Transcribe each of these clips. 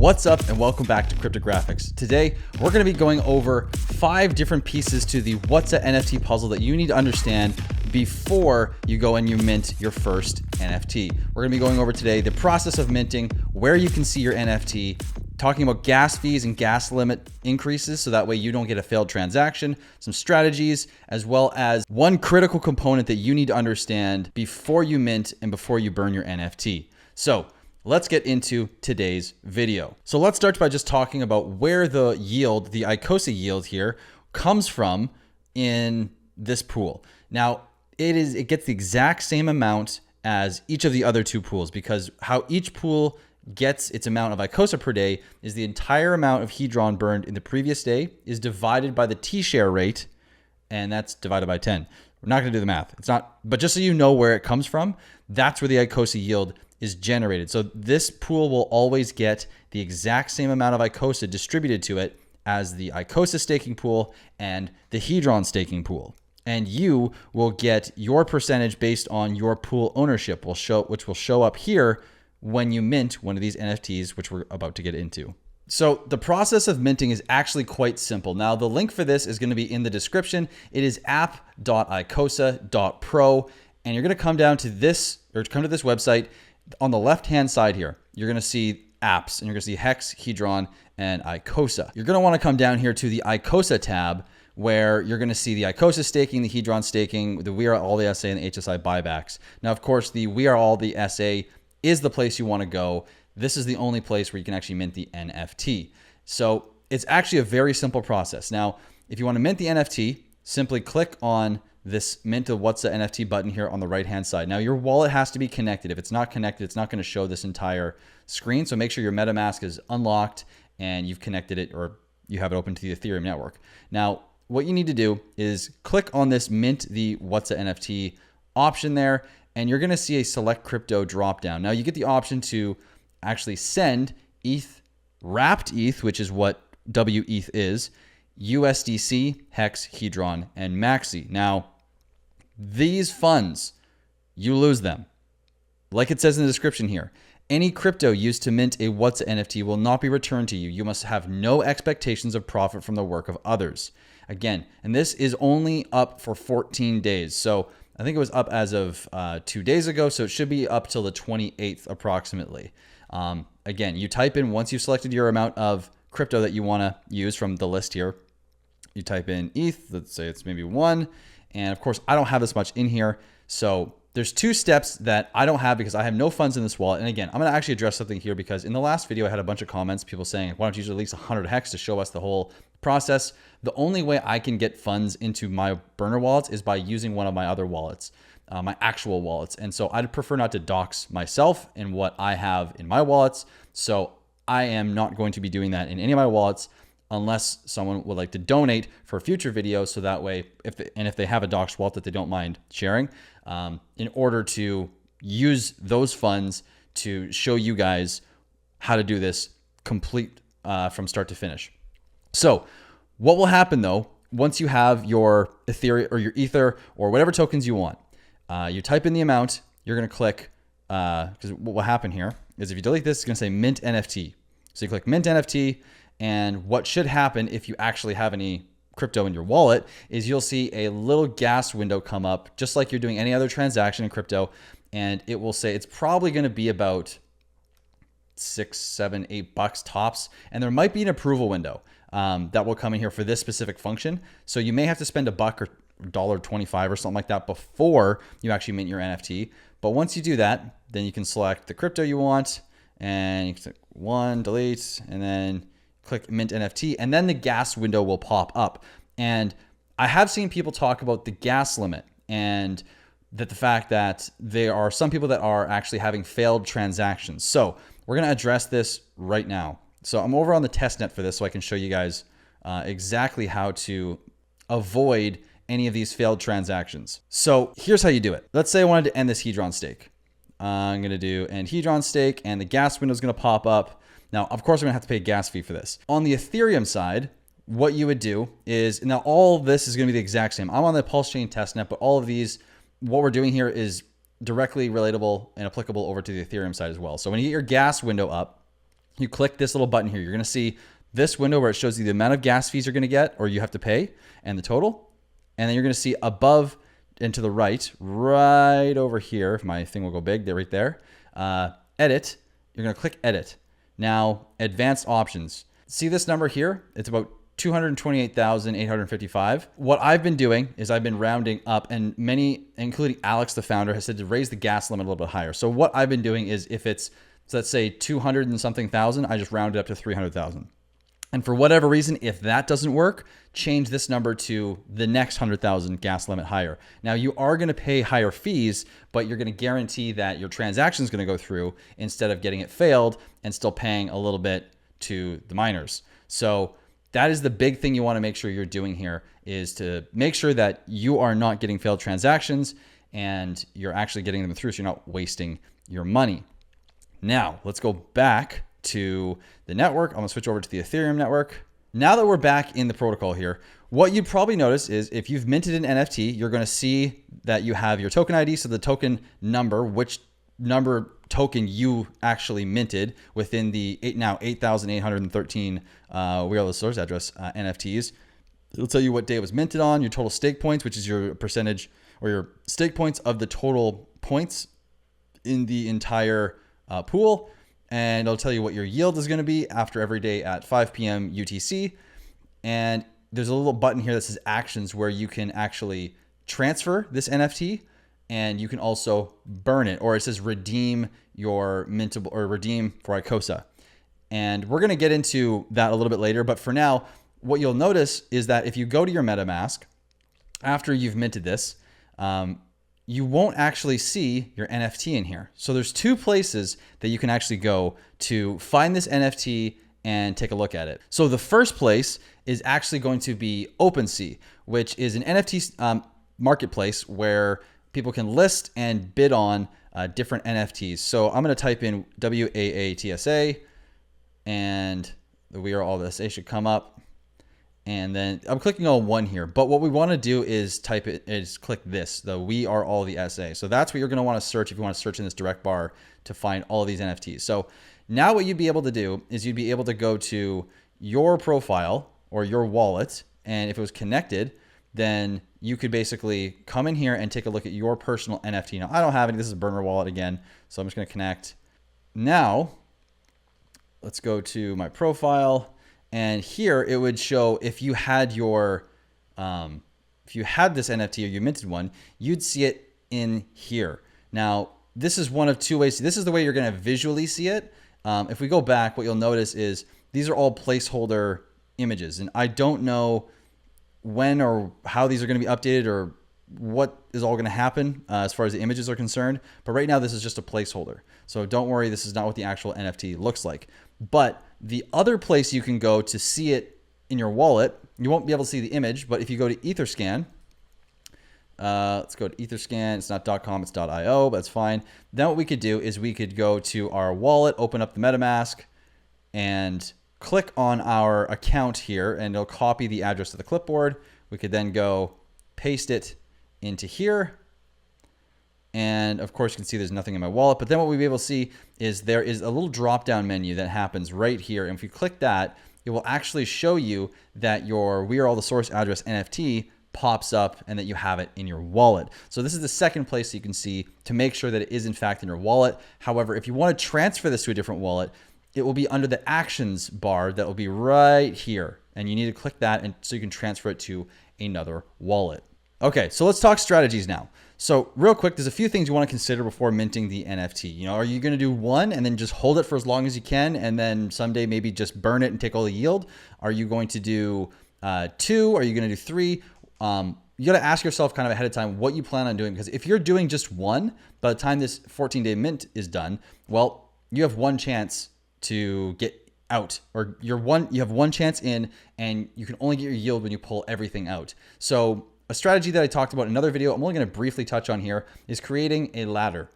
What's up and welcome back to Cryptographics. Today, we're going to be going over 5 different pieces to the WAATSA NFT puzzle that you need to understand before you go and you mint your first NFT. We're going to be going over today the process of minting, where you can see your NFT, talking about gas fees and gas limit increases so that way you don't get a failed transaction, some strategies, as well as one critical component that you need to understand before you mint and before you burn your NFT. So let's get into today's video. So let's start by just talking about where the yield, the Icosa yield here, comes from in this pool. Now, it gets the exact same amount as each of the other 2 pools, because how each pool gets its amount of Icosa per day is the entire amount of Hedron burned in the previous day is divided by the T-share rate, and that's divided by 10. We're not going to do the math. It's not, but just so you know where it comes from, that's where the Icosa yield is generated. So this pool will always get the exact same amount of Icosa distributed to it as the Icosa staking pool and the Hedron staking pool. And you will get your percentage based on your pool ownership, which will show up here when you mint one of these NFTs, which we're about to get into. So the process of minting is actually quite simple. Now, the link for this is going to be in the description. It is app.icosa.pro, and you're going to come down to this, or come to this website. On the left-hand side here, you're going to see apps, and you're going to see Hex, Hedron, and Icosa. You're going to want to come down here to the Icosa tab, where you're going to see the Icosa staking, the Hedron staking, the We Are All the SA, and the HSI buybacks. Now, of course, the We Are All the SA is the place you want to go. This is the only place where you can actually mint the NFT. So it's actually a very simple process. Now, if you want to mint the NFT, simply click on this Mint a WAATSA NFT button here on the right-hand side. Now, your wallet has to be connected. If it's not connected, it's not going to show this entire screen. So make sure your MetaMask is unlocked and you've connected it, or you have it open to the Ethereum network. Now, what you need to do is click on this Mint the WAATSA NFT option there, and you're going to see a Select Crypto dropdown. Now, you get the option to actually send ETH, wrapped ETH, which is what WETH is, USDC, Hex, Hedron, and Maxi. Now, these funds, you lose them. Like it says in the description here, any crypto used to mint a WAATSA NFT will not be returned to you. You must have no expectations of profit from the work of others. Again, and this is only up for 14 days. So I think it was up as of 2 days ago, so it should be up till the 28th approximately. Again, you type in, once you've selected your amount of crypto that you want to use from the list here, you type in ETH, let's say it's maybe 1. And of course, I don't have this much in here. So there's 2 steps that I don't have because I have no funds in this wallet. And again, I'm going to actually address something here because in the last video, I had a bunch of comments, people saying, why don't you use at least 100 Hex to show us the whole process? The only way I can get funds into my burner wallets is by using one of my other wallets, my actual wallets. And so I'd prefer not to dox myself in what I have in my wallets. So I am not going to be doing that in any of my wallets unless someone would like to donate for a future video. So that way, if they have a doxed wallet that they don't mind sharing, in order to use those funds to show you guys how to do this complete from start to finish. So what will happen though, once you have your Ethereum or your Ether or whatever tokens you want, you type in the amount, you're going to click, because what will happen here is if you delete this, it's going to say Mint NFT. So you click Mint NFT, and what should happen if you actually have any crypto in your wallet is you'll see a little gas window come up, just like you're doing any other transaction in crypto, and it will say it's probably going to be about $6, $7, $8 tops, and there might be an approval window that will come in here for this specific function. So you may have to spend $1 or $1.25 or something like that before you actually mint your NFT. But once you do that, then you can select the crypto you want, and you can click 1, delete, and then click Mint NFT, and then the gas window will pop up. And I have seen people talk about the gas limit and that the fact that there are some people that are actually having failed transactions. So we're going to address this right now. So I'm over on the testnet for this so I can show you guys exactly how to avoid any of these failed transactions. So here's how you do it. Let's say I wanted to end this Hedron stake. I'm going to do end Hedron stake, and the gas window is going to pop up. Now, of course, I'm going to have to pay a gas fee for this. On the Ethereum side, what you would do is, now all this is going to be the exact same. I'm on the Pulse Chain testnet, but all of these, what we're doing here is directly relatable and applicable over to the Ethereum side as well. So when you get your gas window up, you click this little button here. You're going to see this window where it shows you the amount of gas fees you're going to get or you have to pay and the total. And then you're going to see above and to the right over here, if my thing will go big, right there, edit. You're going to click edit. Now, advanced options. See this number here? It's about 228,855. What I've been doing is I've been rounding up, and many, including Alex, the founder, has said to raise the gas limit a little bit higher. So what I've been doing is if it's, so let's say 200 and something thousand, I just round it up to 300,000. And for whatever reason, if that doesn't work, change this number to the next 100,000 gas limit higher. Now you are going to pay higher fees, but you're going to guarantee that your transaction is going to go through instead of getting it failed and still paying a little bit to the miners. So that is the big thing you want to make sure you're doing here, is to make sure that you are not getting failed transactions and you're actually getting them through so you're not wasting your money. Now, let's go back to the network. I'm going to switch over to the Ethereum network. Now that we're back in the protocol here, what you'd probably notice is if you've minted an NFT, you're going to see that you have your token ID, so the token number, which number token you actually minted within the 8,813 We Are the Source address NFTs. It'll tell you what day it was minted on, your total stake points, which is your percentage or your stake points of the total points in the entire pool. And it'll tell you what your yield is going to be after every day at 5 p.m. UTC. And there's a little button here that says actions where you can actually transfer this NFT, and you can also burn it, or it says redeem your mintable, or redeem for Icosa. And we're going to get into that a little bit later. But for now, what you'll notice is that if you go to your MetaMask after you've minted this, you won't actually see your NFT in here. So there's two places that you can actually go to find this NFT and take a look at it. So the first place is actually going to be OpenSea, which is an NFT marketplace where people can list and bid on different NFTs. So I'm going to type in WAATSA, and the We Are All the SA should come up. And then I'm clicking on one here, but what we want to do is click this, the We Are All the SA. So that's what you're going to want to search if you want to search in this direct bar to find all of these NFTs. So now what you'd be able to do is you'd be able to go to your profile or your wallet, and if it was connected, then you could basically come in here and take a look at your personal NFT. Now I don't have any, this is a burner wallet again, so I'm just going to connect. Now let's go to my profile. And here it would show if you had your, if you had this NFT or you minted one, you'd see it in here. Now, this is one of two ways. This is the way you're going to visually see it. If we go back, what you'll notice is these are all placeholder images. And I don't know when or how these are going to be updated or what is all going to happen as far as the images are concerned. But right now, this is just a placeholder. So don't worry, this is not what the actual NFT looks like. But the other place you can go to see it in your wallet, you won't be able to see the image, but if you go to Etherscan, let's go to Etherscan. It's not .com, it's .io, but that's fine. Then what we could do is we could go to our wallet, open up the MetaMask, and click on our account here, and it'll copy the address to the clipboard. We could then go paste it into here. And of course, you can see there's nothing in my wallet. But then what we'll be able to see is there is a little drop-down menu that happens right here. And if you click that, it will actually show you that your We Are All the Source address NFT pops up and that you have it in your wallet. So this is the second place you can see to make sure that it is in fact in your wallet. However, if you want to transfer this to a different wallet, it will be under the actions bar that will be right here. And you need to click that and so you can transfer it to another wallet. Okay, so let's talk strategies now. So real quick, there's a few things you want to consider before minting the NFT. You know, are you going to do one and then just hold it for as long as you can and then someday maybe just burn it and take all the yield? Are you going to do two? Are you going to do three? You got to ask yourself kind of ahead of time what you plan on doing, because if you're doing just one, by the time this 14-day mint is done, well, you have one chance to get out, or you have one chance in, and you can only get your yield when you pull everything out. So a strategy that I talked about in another video, I'm only going to briefly touch on here, is creating a ladder.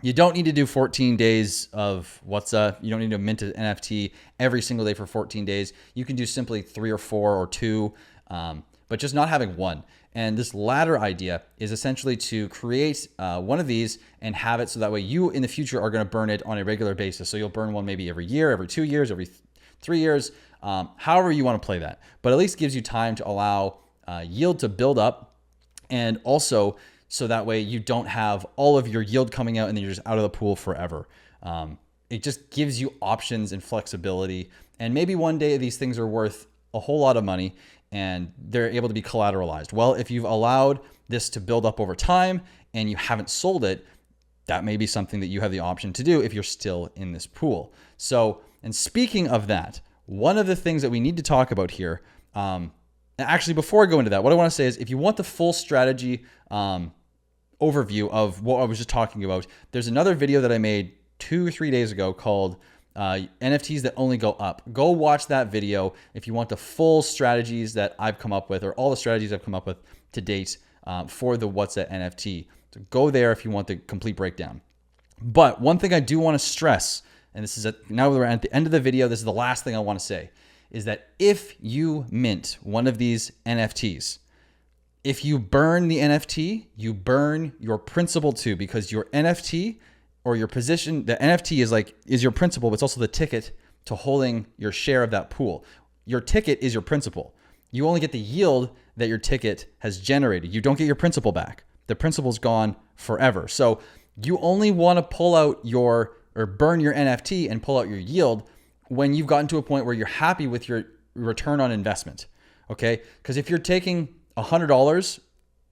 You don't need to do 14 days of WAATSA. You don't need to mint an NFT every single day for 14 days. You can do simply 3 or 4 or 2, but just not having one. And this latter idea is essentially to create one of these and have it so that way you in the future are going to burn it on a regular basis. So you'll burn one maybe every year, every 2 years, every 3 years, however you want to play that. But at least gives you time to allow yield to build up, and also so that way you don't have all of your yield coming out and then you're just out of the pool forever. It just gives you options and flexibility. And maybe one day these things are worth a whole lot of money and they're able to be collateralized. Well, if you've allowed this to build up over time and you haven't sold it, that may be something that you have the option to do if you're still in this pool. So, and speaking of that, one of the things that we need to talk about here, actually, before I go into that, what I want to say is if you want the full strategy overview of what I was just talking about, there's another video that I made 2 or 3 days ago called NFTs that only go up. Go watch that video if you want the full strategies that I've come up with, or all the strategies I've come up with to date for the WAATSA NFT. So go there if you want the complete breakdown. But one thing I do want to stress, and this is now we're at the end of the video, this is the last thing I want to say, is that if you mint one of these NFTs, if you burn the NFT, you burn your principal too, because your NFT or your position, the NFT is your principal, but it's also the ticket to holding your share of that pool. Your ticket is your principal. You only get the yield that your ticket has generated. You don't get your principal back. The principal's gone forever. So you only want to pull out or burn your NFT and pull out your yield when you've gotten to a point where you're happy with your return on investment. Okay? Because if you're taking $100,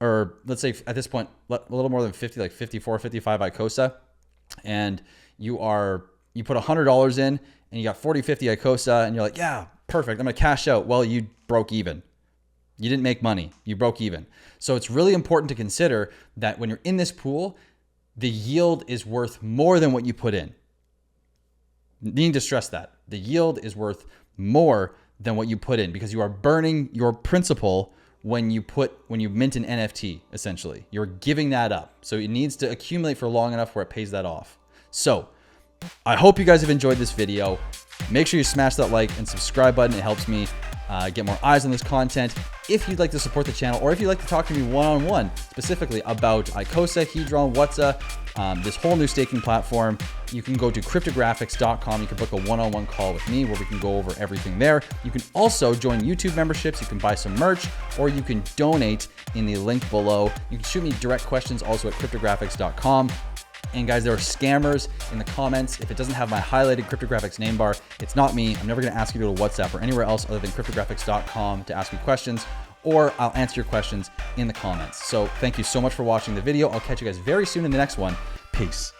or let's say at this point, a little more than 50, like 54, 55 Icosa, and you put $100 in and you got 40, 50 Icosa, and you're like, yeah, perfect, I'm gonna cash out. Well, you broke even. You didn't make money, you broke even. So it's really important to consider that when you're in this pool, the yield is worth more than what you put in. Needing to stress that. The yield is worth more than what you put in, because you are burning your principal when you mint an NFT, essentially. You're giving that up. So it needs to accumulate for long enough where it pays that off. So I hope you guys have enjoyed this video. Make sure you smash that like and subscribe button. It helps me get more eyes on this content. If you'd like to support the channel, or if you'd like to talk to me one-on-one specifically about Icosa, Hedron, WAATSA, this whole new staking platform, you can go to cryptographics.com. You can book a one-on-one call with me where we can go over everything there. You can also join YouTube memberships. You can buy some merch, or you can donate in the link below. You can shoot me direct questions also at cryptographics.com. And guys, there are scammers in the comments. If it doesn't have my highlighted cryptographics name bar, it's not me. I'm never going to ask you to go to WhatsApp or anywhere else other than cryptographics.com to ask me questions, or I'll answer your questions in the comments. So thank you so much for watching the video. I'll catch you guys very soon in the next one. Peace.